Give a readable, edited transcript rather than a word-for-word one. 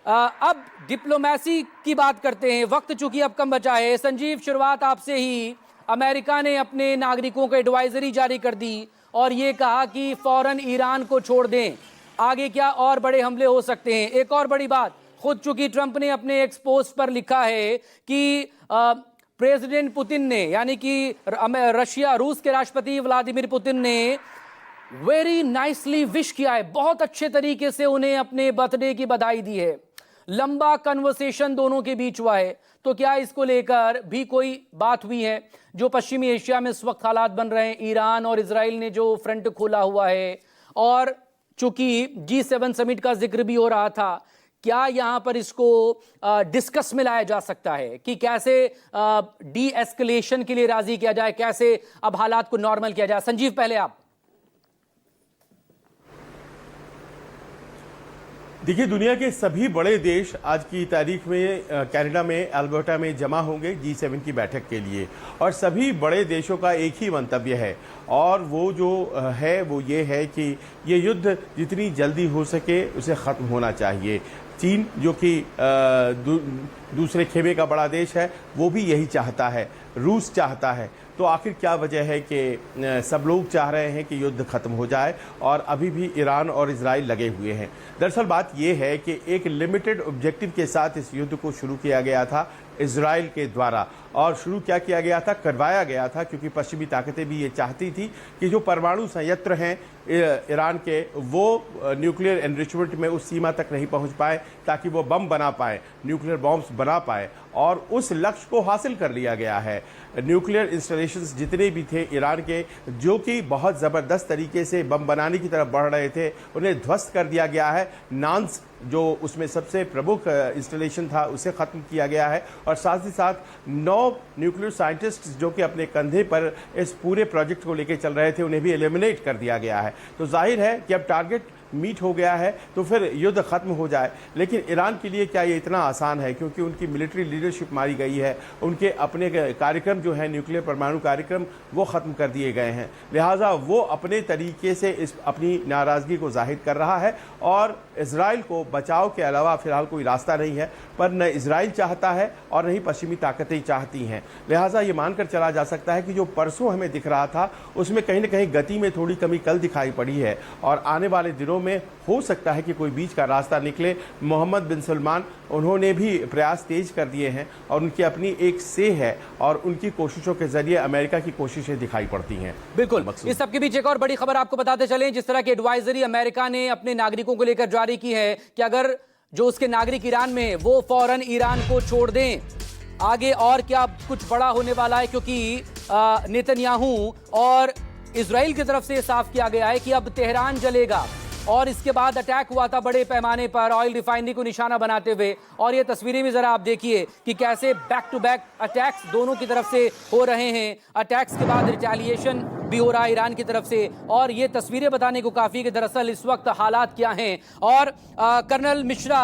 अब डिप्लोमेसी की बात करते हैं। वक्त चूंकि अब कम बचा है, संजीव, शुरुआत आपसे ही। अमेरिका ने अपने नागरिकों को एडवाइजरी जारी कर दी और ये कहा कि फौरन ईरान को छोड़ दें। आगे क्या और बड़े हमले हो सकते हैं? एक और बड़ी बात, खुद चूंकि ट्रंप ने अपने एक्स पोस्ट पर लिखा है कि प्रेसिडेंट पुतिन ने, यानी कि रूस के राष्ट्रपति व्लादिमीर पुतिन ने वेरी नाइसली विश किया है, बहुत अच्छे तरीके से उन्हें अपने बर्थडे की बधाई दी है। लंबा कन्वर्सेशन दोनों के बीच हुआ है। तो क्या इसको लेकर भी कोई बात हुई है? जो पश्चिमी एशिया में इस वक्त हालात बन रहे हैं, ईरान और इजराइल ने जो फ्रंट खोला हुआ है, और चूंकि G7 समिट का जिक्र भी हो रहा था, क्या यहां पर इसको डिस्कस में लाया जा सकता है कि कैसे डी एस्केलेशन के लिए राजी किया जाए, कैसे अब हालात को नॉर्मल किया जाए? संजीव, पहले आप। देखिए, दुनिया के सभी बड़े देश आज की तारीख में कनाडा में अल्बर्टा में जमा होंगे G7 की बैठक के लिए, और सभी बड़े देशों का एक ही मंतव्य है, और वो जो है वो ये है कि ये युद्ध जितनी जल्दी हो सके उसे ख़त्म होना चाहिए। चीन, जो कि दूसरे खेमे का बड़ा देश है, वो भी यही चाहता है, रूस चाहता है। तो आखिर क्या वजह है कि सब लोग चाह रहे हैं कि युद्ध खत्म हो जाए, और अभी भी ईरान और इजराइल लगे हुए हैं? दरअसल बात यह है कि एक लिमिटेड ऑब्जेक्टिव के साथ इस युद्ध को शुरू किया गया था इजराइल के द्वारा, और शुरू क्या किया गया था, करवाया गया था, क्योंकि पश्चिमी ताकतें भी ये चाहती थी कि जो परमाणु संयंत्र हैं ईरान के, वो न्यूक्लियर एनरिचमेंट में उस सीमा तक नहीं पहुंच पाए ताकि वो बम बना पाए, न्यूक्लियर बॉम्ब्स बना पाए, और उस लक्ष्य को हासिल कर लिया गया है। न्यूक्लियर इंस्टॉलेशंस जितने भी थे ईरान के, जो कि बहुत ज़बरदस्त तरीके से बम बनाने की तरफ बढ़ रहे थे, उन्हें ध्वस्त कर दिया गया है। नान्स, जो उसमें सबसे प्रमुख इंस्टॉलेशन था, उसे ख़त्म किया गया है, और साथ ही साथ 9 न्यूक्लियर साइंटिस्ट जो कि अपने कंधे पर इस पूरे प्रोजेक्ट को लेकर चल रहे थे, उन्हें भी एलिमिनेट कर दिया गया है। तो जाहिर है कि अब टारगेट मीट हो गया है, तो फिर युद्ध खत्म हो जाए। लेकिन ईरान के लिए क्या ये इतना आसान है? क्योंकि उनकी मिलिट्री लीडरशिप मारी गई है, उनके अपने कार्यक्रम जो है न्यूक्लियर परमाणु कार्यक्रम, वो ख़त्म कर दिए गए हैं। लिहाजा वो अपने तरीके से इस अपनी नाराज़गी को जाहिर कर रहा है, और इजराइल को बचाव के अलावा फिलहाल कोई रास्ता नहीं है। पर न इजराइल चाहता है और न ही पश्चिमी ताकतें चाहती हैं। लिहाजा ये मानकर चला जा सकता है कि जो परसों हमें दिख रहा था, उसमें कहीं न कहीं गति में थोड़ी कमी कल दिखाई पड़ी है, और आने वाले दिनों में हो सकता है कि कोई बीच का रास्ता निकले। मोहम्मद बिन सलमान, उन्होंने भी प्रयास तेज कर दिए हैं, और उनकी अपनी एक से है, और उनकी कोशिशों के जरिए अमेरिका की कोशिशें दिखाई पड़ती हैं। बिल्कुल। इस सबके बीच एक और बड़ी खबर आपको बताते चलें। जिस तरह की एडवाइजरी अमेरिका ने अपने नागरिकों को लेकर जारी की है कि अगर जो उसके नागरिक ईरान में, वो फौरन ईरान को छोड़ दें। आगे और क्या कुछ बड़ा होने वाला है, क्योंकि नेतन्याहू और इजराइल की तरफ से साफ किया गया है कि अब तेहरान जलेगा, और इसके बाद अटैक हुआ था बड़े पैमाने पर ऑयल रिफाइनरी को निशाना बनाते हुए। और ये तस्वीरें भी जरा आप देखिए कि कैसे बैक टू बैक अटैक्स दोनों की तरफ से हो रहे हैं। अटैक्स के बाद रिटेलिएशन भी हो रहा है ईरान की तरफ से, और ये तस्वीरें बताने को काफी कि दरअसल इस वक्त हालात क्या हैं। और कर्नल मिश्रा,